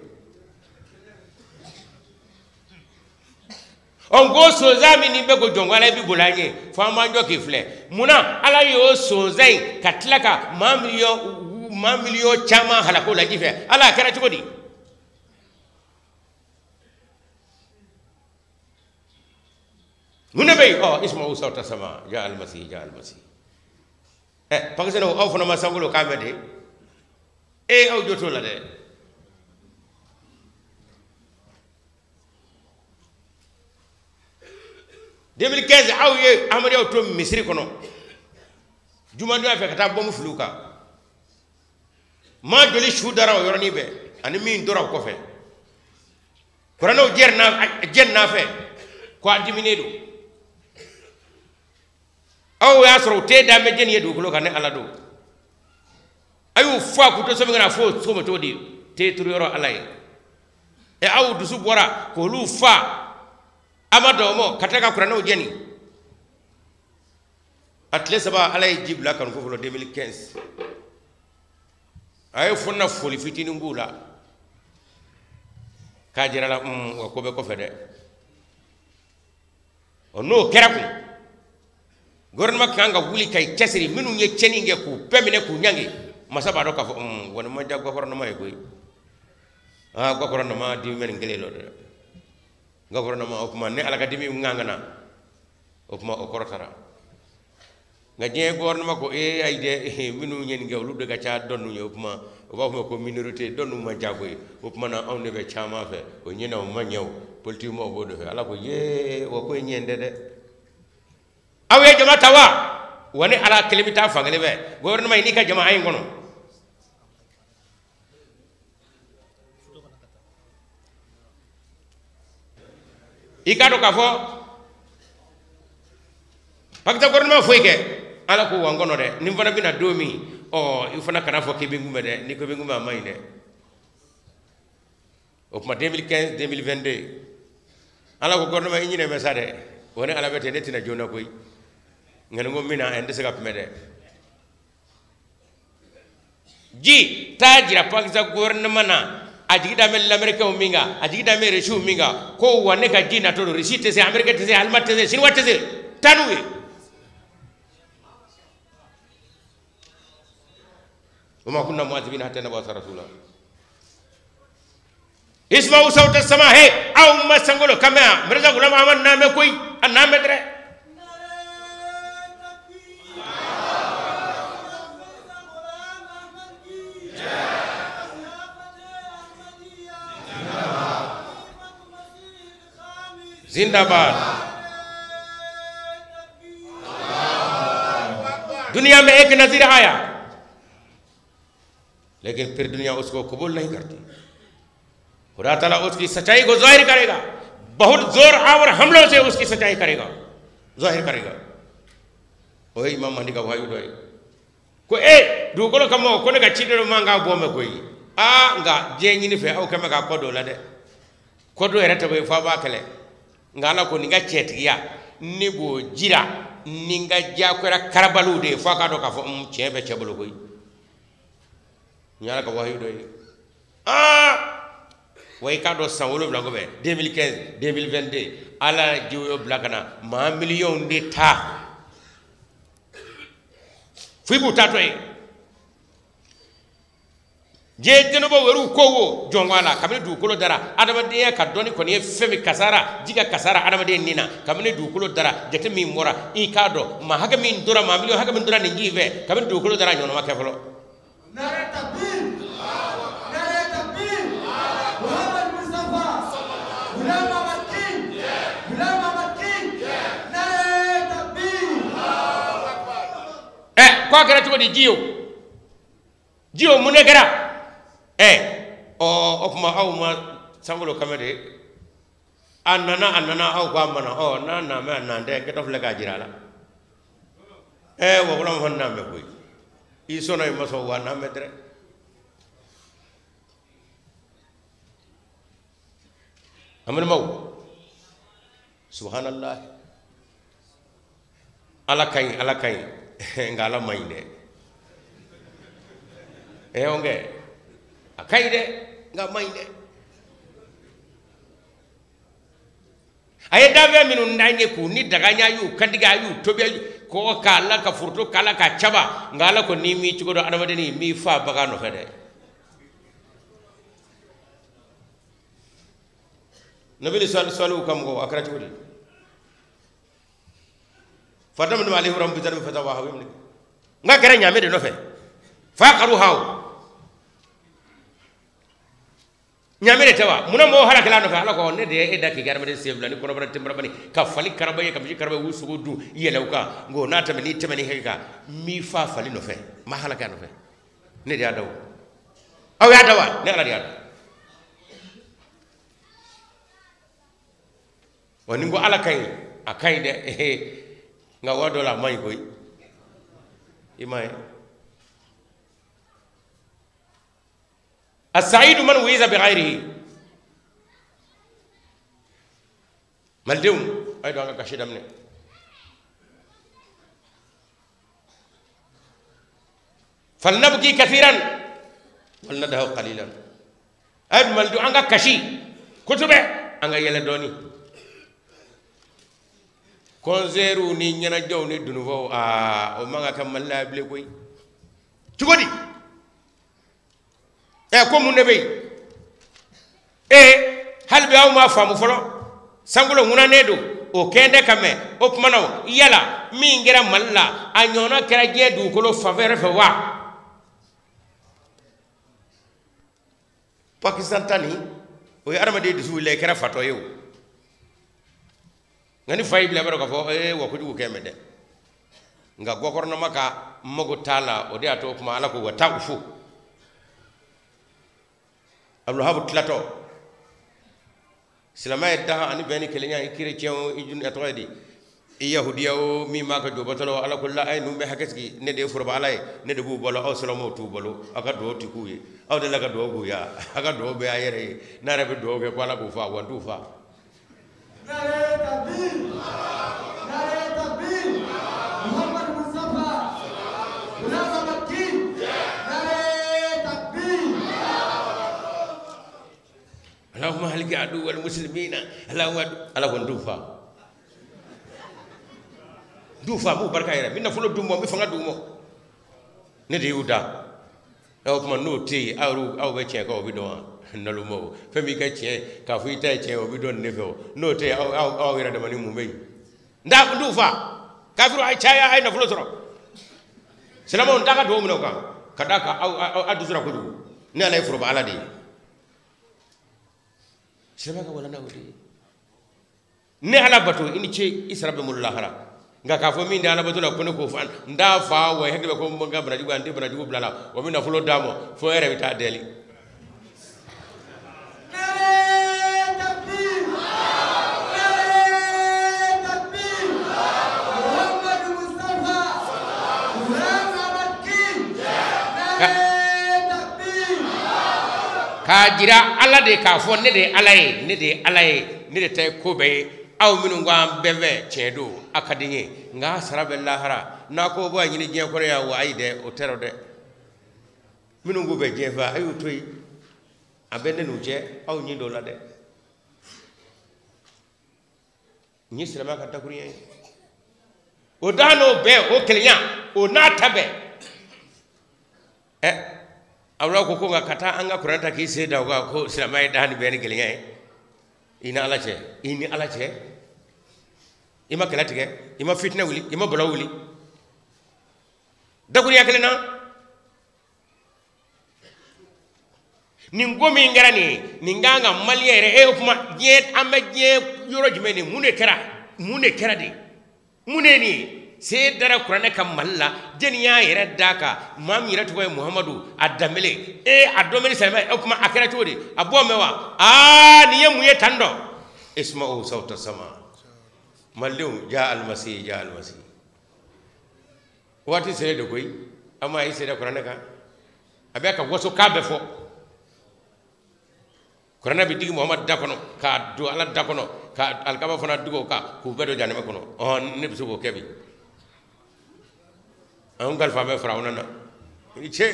ongo sozami ni bego jong wala bi bolanye fama njoki fle muna ala yo sozai katlaka ma million chama halako la jife ala kara chukodi هنا بي اسمعوا صوت السماء جاء المسيح جاء المسيح باكسنا او فنا ما سانغولو كامدي او جوتو لا دي ديمل كاز او يي احمد ياو توم مصري كونو جuma do fe kata bomu fluka ma joli shu daraw yoroni be ani min doraw ko fe korano jerna fe ko adiminedo aw aw ya soro te da me jeni yedu ko kan ala do ayu fa ku to so ngana fo so mo to di te turu yoro alay e aw du su bora ko lu fa amado mo kataka kurano jeni atle saba alay jibla kan ko 2015 ay fonna foli fitini ngula kajira la ko be ko fede ono keraku gouvernement kanga wuli kay cesri minu nye ceni nge ku pemine ku nyangi masaba do ka fo wona ma jaggo gouvernement e koy gouvernement di men ngele lo de gouvernement okuma ne ala ka dimi ngangana okuma o korotara nga je gouvernement ko e ay de minu nyen nge lu de ga ca donu nye okuma o ba ko minorité donu ma jaggo e okuma na on ne be chama fe o nyena o ma nyaw politique mo bodo fe ala ko ye o ko nyende de awe jama tawa woni ala kelimita fangale be gouvernement ni ka jama ay ngono ikado ka fo pakta gouvernement foyke ala ko wangono de nim fana bina domi o ifana kana fo kebe ngume de ni ko be ngume amay de o kuma 2015 2022 ala ko gouvernement ñine messade woni ala bete netina jona koy ngene ngom mina en dese gap mede ji tajira pakta gouvernement na ajigida mel l'Amérique o minga ajigida mel rechu minga ko wane ka jina to risite se Amérique te se almat te se sinwa te se tanwe وما كنا معذبين حتى نبعث رسولا اسمعوا صوت السماء هي او ما سنقولوا كما مرزا غلام احمد نامه كوي نامه دري जिंदाबाद दुनिया में एक नजीर आया लेकिन फिर दुनिया उसको कबूल नहीं करती खुदा ताला उसकी सच्चाई को जाहिर करेगा बहुत जोर आवर हमलों से उसकी सच्चाई करेगा जाहिर करेगा ओए इमाम महदी का भाई उड़ाई को ए दुगलो कमो को ने का चिडो मांगा बो में कोई आ nga je nyini fe o kama ka kodo la de kodo erata be fa ba kale ngala ko ninga chetiya ni bo jira ninga jakora karabalu de fa ka do ka fo chebe chebulu koy nyala ka wahi do way ka do sawolo bla go be 2015 2022 ala jiwo blakana ma million de ta fibu tatwe je teno bo weru kowo jongwala kamne du kulo dara adama de ka doni ko ne femi kasara jiga kasara adama de nina kamne du kulo dara jete mi mora i kado ma haga min dora ma million haga min dora ni give kamne du kulo dara nyono ma keflo nare takbir Muhammad Mustafa Ghulam Ahmad King nare takbir ko gara to di jiyo munegara o kuma aw ma sangolo kamede annana aw ko amana o na me nande ke to flega jirala wo wala honna me koy i sono e maso wa na medre amal maw subhanallah ala kay ngala mayne onge akaide nga mayde ayeda be minu ndanye ku ni daga nyayu kandiga yu tobe ko kala ka furto kala ka chaba ngala ko ni mi tugo do adama deni mi fa baga no fede nabi sallallahu kam go akrati wudi fadam no alayhi rabbi tan fatawa hawim nga kere nyame de no fe fa qaru haw nyamere tawa muna mo hala kala no fa ala ko ne de e daki garma de sebla ni kono bara timbra bani ka fali karabaye ka bi karabaye wusu du yelawka ngo nata ni temani heka mi fa fali no fe ma hala ka no fe ne de adaw aw ya dawa ne ala de adaw woni ngo ala kay akay de nga wado la may koy إما السعيد من ويز بغيره ملدون أيضا أنا كشيء دمني فلنبكي كثيرا ولندهو قليلا أيضا ملدون أنا كشيء كتبه أنا يلدوني konzeru ni nyana jaw ni dunuvo o manga kam malla ble koy tugodi ko mun nebe halbi aw ma famu folo sangulo nguna nedo o kende kame o pumanaw yala mi ngera malla anyona kera jedu ko lo favere fe wa Pakistan tani o armade disu le kera fato yew ngani fay bi la baro ko fo wa ko du keme de nga gokorno maka mago tala o de ato kuma ala ko wata ufu abdul habu tlato silama etta ani beni kelenya chrétien ijun atoydi yahudiya o mi maka do batalo ala kullu ay numbe hakeski ne de furba alay ne de bu bolo o solomo tu bolo aka do tikuye aw de laga do bu ya aka do be ayere na rebe do ke ko ala ko fa wa du fa نعرة تكبير نعرة تكبير محمد مصطفى غلام مكي نعرة تكبير اللهم هلك عدو المسلمين اللهم على دوفا دوفا مو بركه يرا من فلو دومو مي فغا دومو ندي يودا او كما نوتي او بيتي كو بيدو nalumo femi ka tie ka fuita tie obi don nefo no te aw ira de mani mumei nda ndu fa kafiru ay chaya ay na flotro selamo ndaka do muno ka kadaka aw adusura ko du ne alay furo ba ala de selama ka wala na wudi ne ala bato ini che israbe mullahara nga ka fo min dala bato la ko ne ko fan nda fa wa hede ko mo ngabra jugo ande bra jugo blala o min na fulo damo fo ere bita deli kajira ala de ka fo ne de alaye ne de tay ko be aw minu ngam beve chedo akadinye nga sarabe lahara na ko bo nyini je ko ya wa ayde o tero de minu ngo be je fa ayu toy abende nu je aw nyi do la de nyi sirama ka takuriye o dano be o kelnya o na tabe awla ko nga kata anga kuranta ki seda ko silamay dani ben gelingay ina alache ini alache ima kalatige ima fitna wuli ima bala wuli daguri yakelena ningomi ngarani ninganga maliere kuma jet amba je yoro jimeni mune kera de mune ni se dara qur'ana kam malla jeniya yere daka mam yere to muhammadu adamele adomele salama kuma akira todi abo mewa ni yemu ye tando isma'u sawta sama mallu ja al masih wati se de koy ama yi se da qur'ana ka abeka woso kabe fo qur'ana bi digi muhammad dakono ka do ala dakono ka alkaba fona dugo ka ku bedo janema kono on ne biso ko kebi an galfa me farauna na ni che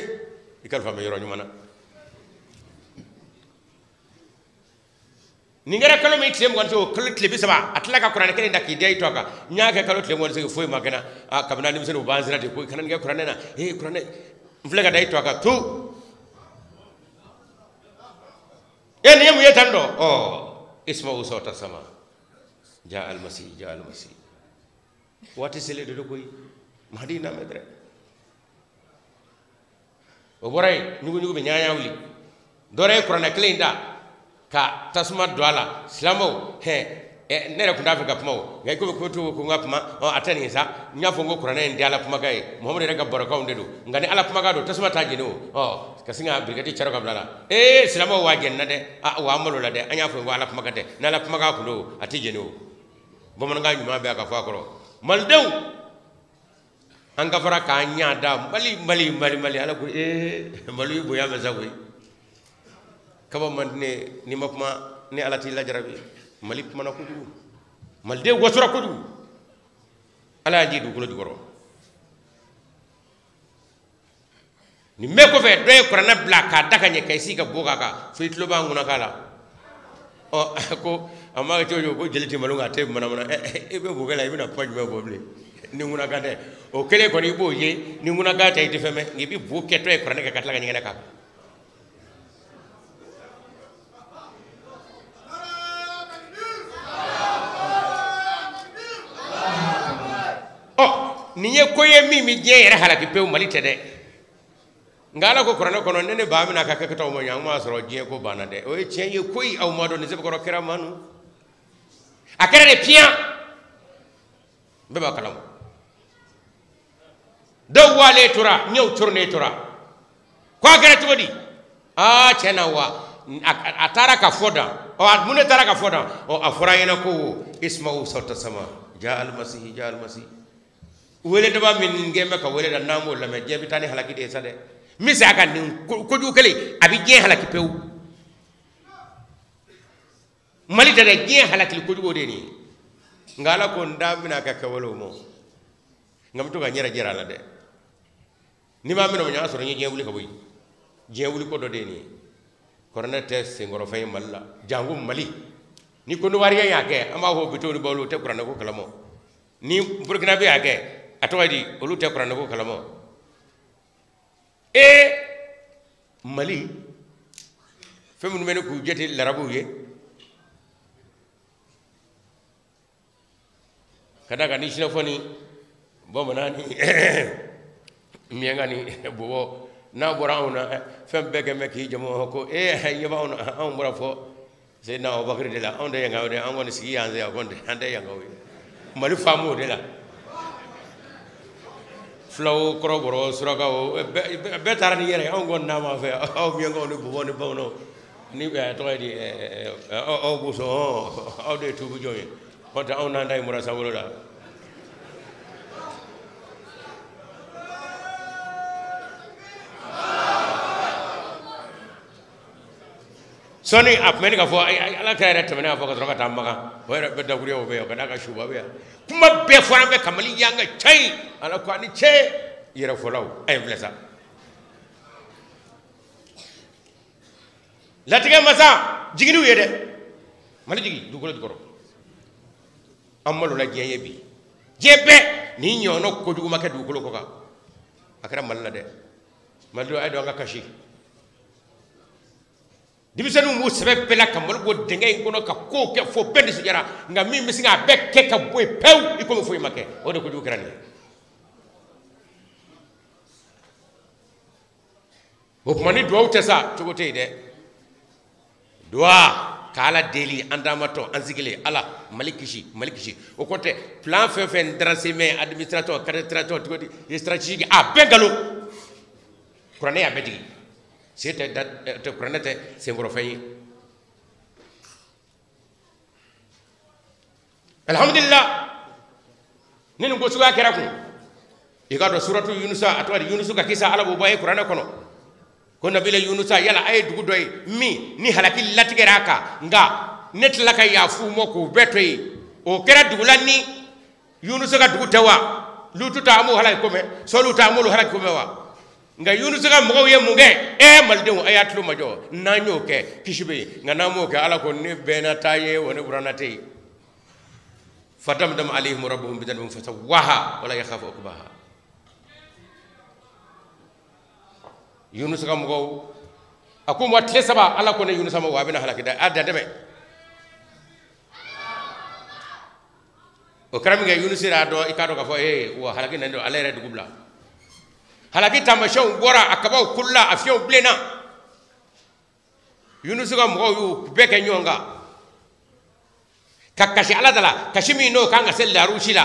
ikalfa me yoro nyumana ni ngara kalo me tlem gonto kalo tlebi saba atlaka qur'an kene ndaki dai toka nyaaka kalo tlem gonto foi magana kabna ni msenu banzira de ko kanan ga qur'an na qur'an mflega dai toka tu ni yemu yetando isma'u sawta sama ja al masih wati sele do koy madina medre o boray nyugo be nyaaya wuli dore qur'ana klinda ka tasma doala slamo nere kunda Afrika pmo ngay ko to ko ngapma atani sa nyafo ngo qur'ana en diala pma gay muhammad rega baraka ondedo ngani ala pma gado tasma tajino kasinga brigadi charo kabla slamo wajen na de wa amalo la de anyafo ngo ala pma gade na ala pma ga kulo atijeno bomon nga nyuma be aka fa koro maldew anga fara ka nya da mali ala ko mali boya me zawi kaba man ne ni mapma ne ala ti la jarabi mali mana ko du mal de wasura ko du ala ji du ko jogoro ni me ko fe doy ko na blaka daga nye kay sika boga ka fitlo ba nguna kala o ko amma to yo ko jeliti malunga te mana e be bogala ibina poj me boble ni nguna ka de o kele ko ni boye ni nguna ga tay te feme ni bi bo keto e ko na ka katla ga ngena ka ni ye ko ye mi je yere halaki pe mali tede ngala ko korana kono nene ba mi na ka ka to mo nyang ma soro je ko bana de o e chen ye koyi aw ma do ne se ko kera manu akere de pia be ba kalam do wale tura nyew turne tura ko akere to di chena wa atara ka foda o mune tara ka foda o afra yena ko isma'u sawta sama ja al masih wele daba min ngeme ka wele da namo la me jebi tani halaki de sade misa kan ko ju kele abi je halaki pew mali da je halaki ko ju de ni ngala ko ndamina ka ka wolo mo ngam to ga nyera jera la de ni ma mino nya so ni je wuli ka boy je wuli ko do de ni korona test ngoro fay malla jangum mali ni ko no wari ya ke ama ho bitoni bawlo te korona ko kalamo ni burkina be ya ke atwadi olu te qur'an ko kalamo mali femu men ko jeti larabu ye kada ga ni xilofoni bo manani mi ngani bo na borauna fem bege me ki jamo ko yebawna on bora fo c'est na bakri de la on de yanga de on woni si yanze ya gonde ande yanga wi mali famu de la flow koroboro suragao be tarani yere on gon nama fe o mi ngoni bu woni bono ni be to di o bu so o de tu bu joyi ko ta on nday mura sawolo la soni ap men ka fo ala kayre tamena fo ko troka tamaka wera be daguri o be ka daga shuba be kuma be fo be kamali yanga chai ala ko ani che yera fo law ay blesa latiga masa jiginu yede mali jigi du ko goro amalu la jeye bi jebe ni nyono ko du maka du ko ka akara malla de maldo ay do nga kashi dimisanu mu sebe pela kamol go dengay ngono ka ko ke fo bend si jara nga mi misinga be ke ka boy pew iko fo make o de ko du krani o mani do tesa to go te de doa kala deli andamato anzigile ala malikishi o côté plan fe dransime administrateur cadastre to di stratégique a bengalo krani a bedi c'était te prenete sembro fay alhamdulillah nenu go suga kera ko igado suratu yunusa atwadi yunusu ka kisa ala bo baye qur'ana kono ko nabila yunusa yala ay dugu doy mi ni halaki latigeraka nga net laka ya fu moko betoy o kera dugulanni yunusa ka dugu tawa lutu taamu halay ko me so lutu taamu halay ko me wa nga yunus ga mo ye muge maldew ayatlu majo nanyo ke kishibe nga namo ke ala ko ne bena taye wona buranate fatamdam alayhim rabbuhum bidanbum fasawaha wala yakhafu ukbaha yunus ga mo akum watle saba ala ko ne yunus ma wabina halaki da adda deme o karami ga yunus ra do ikado ka fo wa halaki nando alere dugubla halaki tamashaw bora akabaw kulla afiyo blena yunus ga mo yu beke nyonga kakashi ala dala kashimi no kanga sel la rushila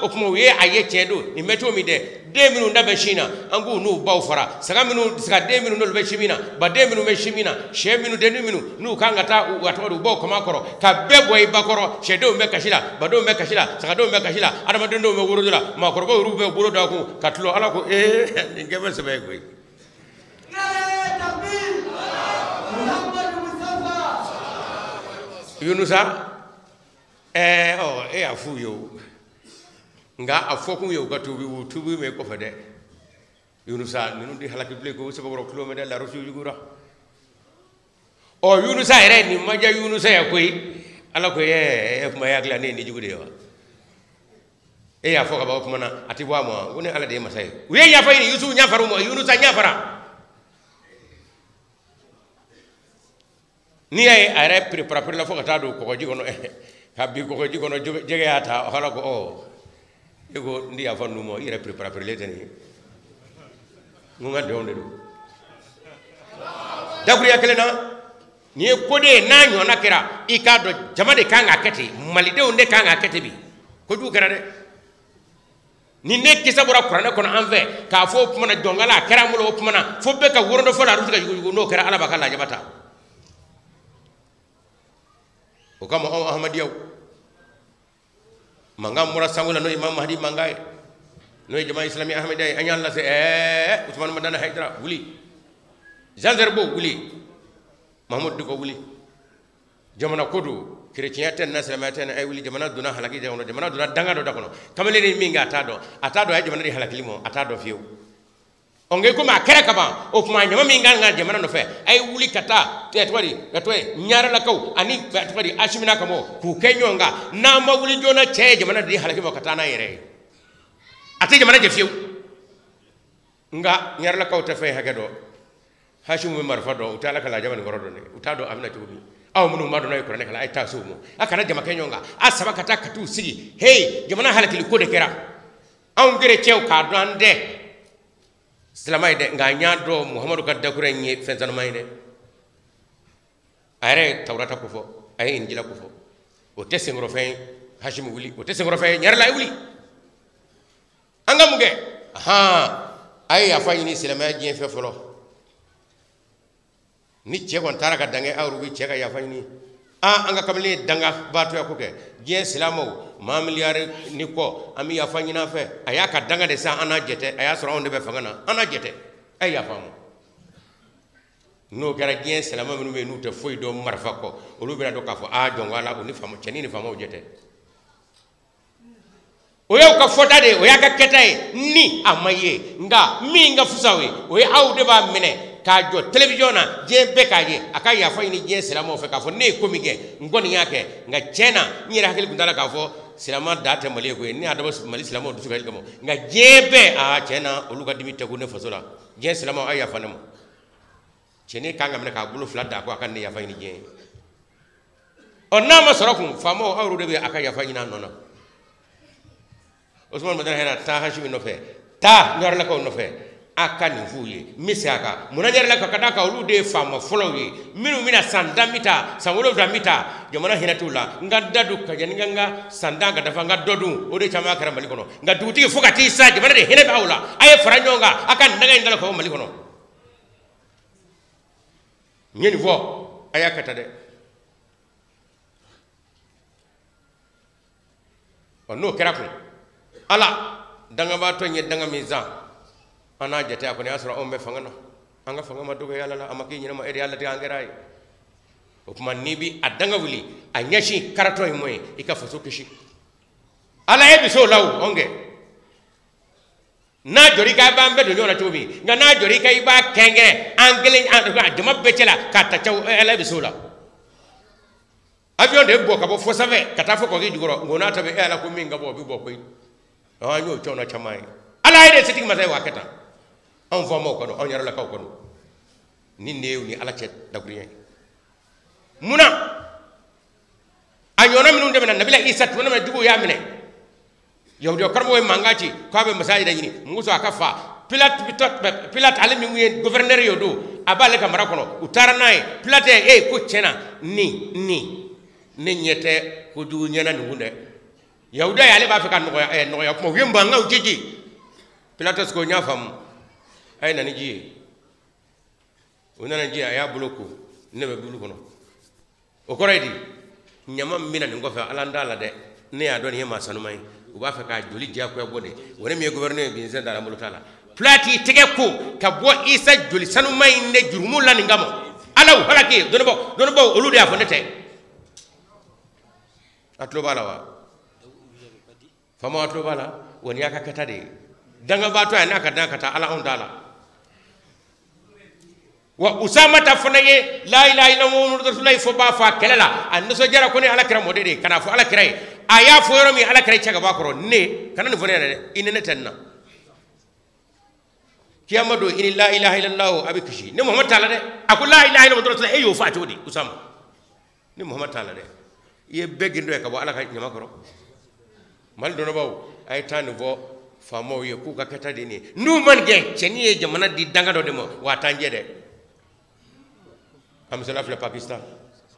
o kuma we aye chedo ni meto mi de 2 minutes na beshina angu no baw fara saka minutes saka 2 minutes no beshimina ba 2 minutes beshimina 6 minutes de 2 minutes no kanga ta watodo bo koma koro ka bebo e bakoro shedo me kashila ba do me kashila saka do me kashila adama do me wurudula ma koro ko rube buro da ko katlo ala ko ngebe sebe ko Yunusa afu yo nga afoku yo tubi me ko fede Yunusa ninu di halaki ble ko se boro kilomètre la rosu yugura Yunusa ere ni maja Yunusa ya koy ala ko ma yagla ne ni jugude wa afoka ba ko mana ati wa mo woni ala de masay we ya fay ni Yusuf nya faru mo Yunusa nya fara ni ay are prepare la foka tado ko jigono habbi ko jigono jege ata hala ko ego ndi afannu mo ire prepare le tani ngunga donde do daguri akelena ni ko de nanyo nakira ikado jamade kanga kete malide onde kanga kete bi ko ju kera de ni nekki sabura qur'ana kono anve ka fo pumana dongala kera mulo pumana fo be ka worondo fo la rutuka yugo no kera ala bakala jabata o kama Ahmad yaw mangam mura sangula no Imam Mahdi mangay no jama islami Ahmad ay anyal la se Ousmane Madana Haydara wuli Zanzarbo wuli Mahmoud duko wuli jamana kodu chrétien ten naslamatan ay wuli jamana duna halaki jamana duna danga do dakono kamale ni minga atado ay jamana di halaki limo atado fiyo onge ko ma kere kaba o kuma nyama minga nga jamana no fe ay wuli kata tetwari nyara la kaw ani tetwari ashimina kamo ku kenyonga na ma wuli jona che jamana di halaki mo kata na yere ati jamana je fiyo nga nyara la kaw te fe hagedo hashimu marfa do utala kala jamana gorodo ne utado amna tubi aw munu madu na ko ne kala ay tasumu akana jama kenyonga asaba kata katu sigi hey jamana halaki li ko de kera aw ngere chew ka do ande Islamay de nga nyaado Muhammadu kadda kurenye fensan mayne ayre tawrata ko fo ay injila ko fo o tesengro fe hashim wuli o tesengro fe nyar lay wuli anga muge ay afayini Islamay je fe folo ni che gon taraka dange awru wi che ga ya fayini anga kamle danga batu ya ko ke je Islamo ma miliyare ni ko ami ya fanyina fe aya ka danga de sa ana jete aya soro on de be fangana ana jete ay ya famu no gara gien selama menu be nuta foy do marfa ko o lu be do ka fo jongo ala o ni famu cheni ni famu jete o yaw ka fota de o ya ka ketay ni amaye nga mi nga fusawe o ya awde ba mine ka jo television na je be ka je aka ya fa ni je selama o fe ka fo ne ko mi ge ngoni yake nga chena ni ra hakili kundala ka fo silama date mali ko ni adaba mali silama do sugal gamo nga jebe chena oluga dimite ko ne fasola je silama ay ya fanamo chene kanga mena ka bulu flat da ko akan ne ya fayni je onna ma sarakum famo awru de be aka ya fayni na nona Ousmane Madana hena ta hashimi no fe ta nyar la ko no fe aka ni fuye misaka munanyar la ka kadaka olu de fama folowe minu mina sanda mita sangulo mita jamana hinatula nga dadu ka jani nga sanda nga dafa nga dodu o de chama kara mali kono nga duti fukati sa jamana de hene bawla ay faranyonga aka ndaga ndala ko mali kono nyeni vo ayakata de ono keraku ala danga ba to nye danga miza ana jete akoni asra ombe fangana anga fangama dogo yalla la amaki nyina ma ede yalla te angerai o kuma nibi adanga wuli anyashi karato moy ika foso kishi ala ebi so law onge na jori ka ba mbe do nyona tobi nga na jori ka iba kenge angele an jama becela kata chaw ala ebi so law avion de bo ka bo fosave kata fo ko gi jugoro ngona tabe ala ko minga bo bi bo koy anyo chona chamai ala ede sitting ma tay wakata on famo ko on yara la kaw ko ni neew ni ala cet dagrien muna anyona minu demena nabila isa tuna ma dugo ya mine yawdo karmo way mangati ko be masaji da yini muso akafa pilat alimi muye gouverneur yodo abale kamara kono utara nay pilate ko chena ni ne nyete ko du nyana ni hunde yahuda ya le ba fe kan no ya ko wemba ngaw jiji Pilatus ko nya fam ay na ni ji wona ji ya bloko ne be bulu kono o ko redi nyama mina ni ngofa ala ndala de ne ya don yema sanu mai o ba fe ka joli ja ko bode wona mi gouverneur bi zen dara mulu tala plati tege ko ka bo isa joli sanu mai ne jurumu la ni ngamo alaw halaki don bo olude afo nete atlo bala wa fama atlo bala woni aka katade danga bato ya naka ta ala on dala wa usama ta fanaye la ilaha illa muhammadur rasulullah fo ba fa kelela an so jara ko ni ala kira modede kana fo ala kira aya fo yoro mi ala kira caga ba ko ne kana ni fo ne inene tanna kiyamado in la ilaha illa allah abikshi ni muhammad taala de akul la ilaha illa muhammadur rasulullah e yo fa todi usama ni muhammad taala de ye begindo e ka bo ala ka nyama ko mal do no baw ay tan vo famo ye ku ka kata dini nu man ge cheni ye jamana di danga do demo wa tanje de am sala fle Pakistan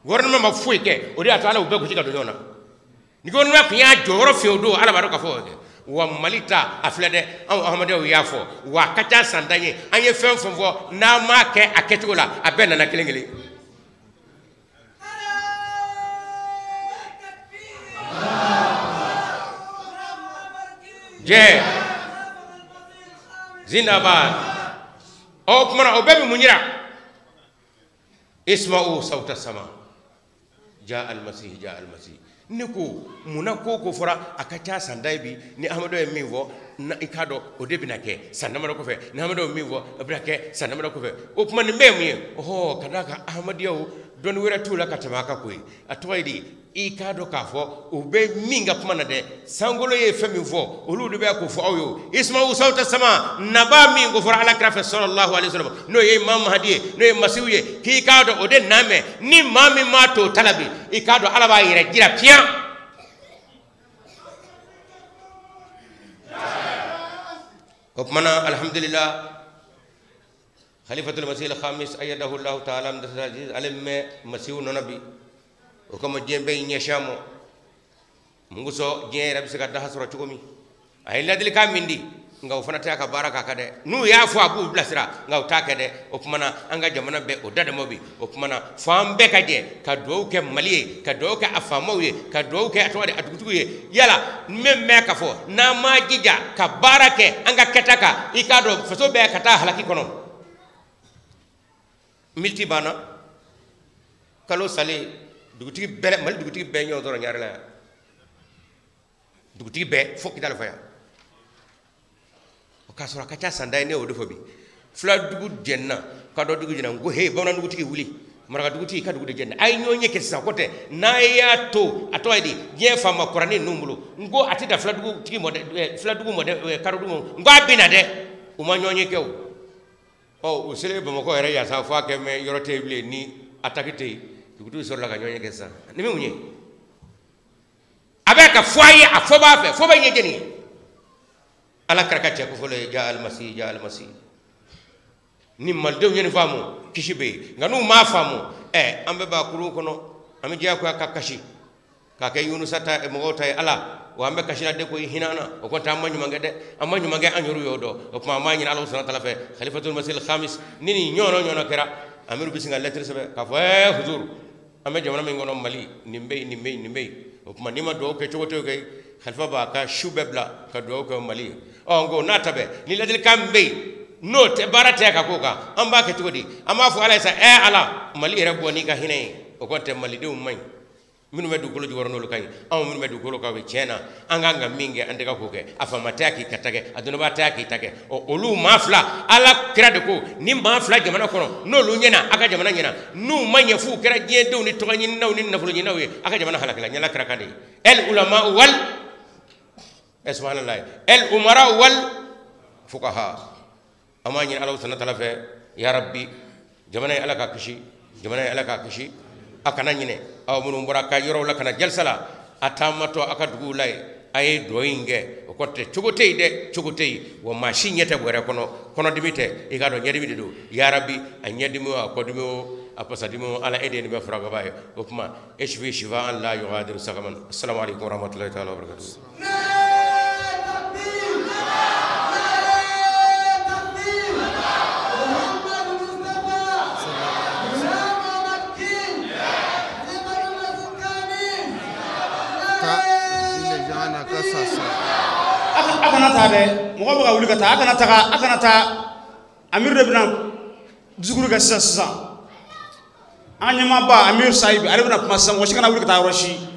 gouvernement ma fuy ke o di atala u be ko tiga do yona ni gouvernement ko ya joro feudo ala baro ka fo ke wa malita afle de ahmade o ya fo wa kacha sandanye anye fem fo na ma ke aketola abena na kelengeli je zindabad o kuma o bebi munyira isma'u sawta sama ja al masih niko munako ko fora akacha sandai bi ni ahmado e mivo na ikado o debi na ke sandama ko fe ni ahmado mivo brake sandama ko fe o kuma ni mbemi ho kadaka ahmadiyo don wera tula katamaka koy atoydi ikado kafo ube minga kuma na de sangolo ye femi fo oludu be ko fo ayo isma'u sawta sama naba mingo for ala krafa sallallahu alaihi wasallam no ye imam hadi no ye masiwiye ki kado ode name ni mami mato talabi ikado ala ba yira gira pia hukmana alhamdulillah khalifatul masih al-khamis ayyadahu allah ta'ala mdasajiz alimme masiwu nabi o kama jembe nyeshamo munguso jere bisika da hasura chukumi ay ladil kamindi ngaw fanata ka baraka kade nu ya fo abu blasira ngaw takede o kumana anga jamana be o dada mobi o kumana fambe kaje ka do ke maliye ka do ke afamoye ka do ke atwade atutuye yala memme ka fo na majija ka barake anga ketaka ikado faso be kata halaki kono milti bana kalo sale dugutigi bele mal dugutigi be ñoo doro ñaar la dugutigi be fokki dal faya o ka sura ka ca sanday ne o defo bi fla dugu jenna ka do dugu jenna go he bawna dugutigi wuli mara dugutigi ka dugu de jenna ay ñoo ñeke sa kote na ya to atoydi je fama qur'ani numulu ngo atida fla dugu tigi mode fla dugu mode karo dugu ngo abina de o ma ñoo ñeke o o sele bamo ko era ya sa fa ke me yorote bile ni atakite dugutu sur la ganyonya kesa ni mi munye abeka foye afoba fe foba nye jeni ala karakache ko fole ja al masih ni maldew nyeni famu kishibe nganu ma famu ambe ba kuru kono ami je ko akakashi ka kay yunusata e mo tay ala wa ambe kashina de ko hinana o ko tamanyu mangede amanyu mange anyuru yodo o ko ma nyi Allah subhanahu wa ta'ala fe khalifatul masih al khamis nini nyono kera amiru bisinga lettre sebe ka fa huzur ame jamana mi ngono mali nimbe o kuma nima do ke chogoto ke khalifa ba ka shubebla ka do ko mali o ngo natabe ni ladil kambe no te barate ka koka amba ke chogodi ama fu ala sa ala mali rebo ni ka hine o ko te mali de umay minu medu ko lo warno lo kay am minu medu ko lo ka we chena anga minge ande ka koke afa mataki katage aduna ba taki take o lu mafla ala kira de ko ni mafla jamana kono no lu nyena aka jamana nyena nu manya fu kira je do ni to nyi naw ni nafulu nyi nawe aka jamana halakala nyala kira kande el ulama wal subhanallah el umara wal fuqaha amani Allah subhanahu wa ta'ala fe ya rabbi jamana ala ka kishi akana nyine aw munu mburaka yoro la kana jelsala atamato akadugu lay ay doyinge o kotte chogotey wo machine yete bore kono dimite igado nyadimi do ya rabbi a nyadimi o ko dimi o أبصديمو على أيدينا بفرق باي وكما اشفي شفاء لا يغادر سقما. السلام عليكم ورحمة الله تعالى وبركاته. akana ta de mo ko wuli ka ta akana ta amir de bina zuguru ga sisa anyama ba amir saibi ari bina kuma san wo shi kana wuli ka ta roshi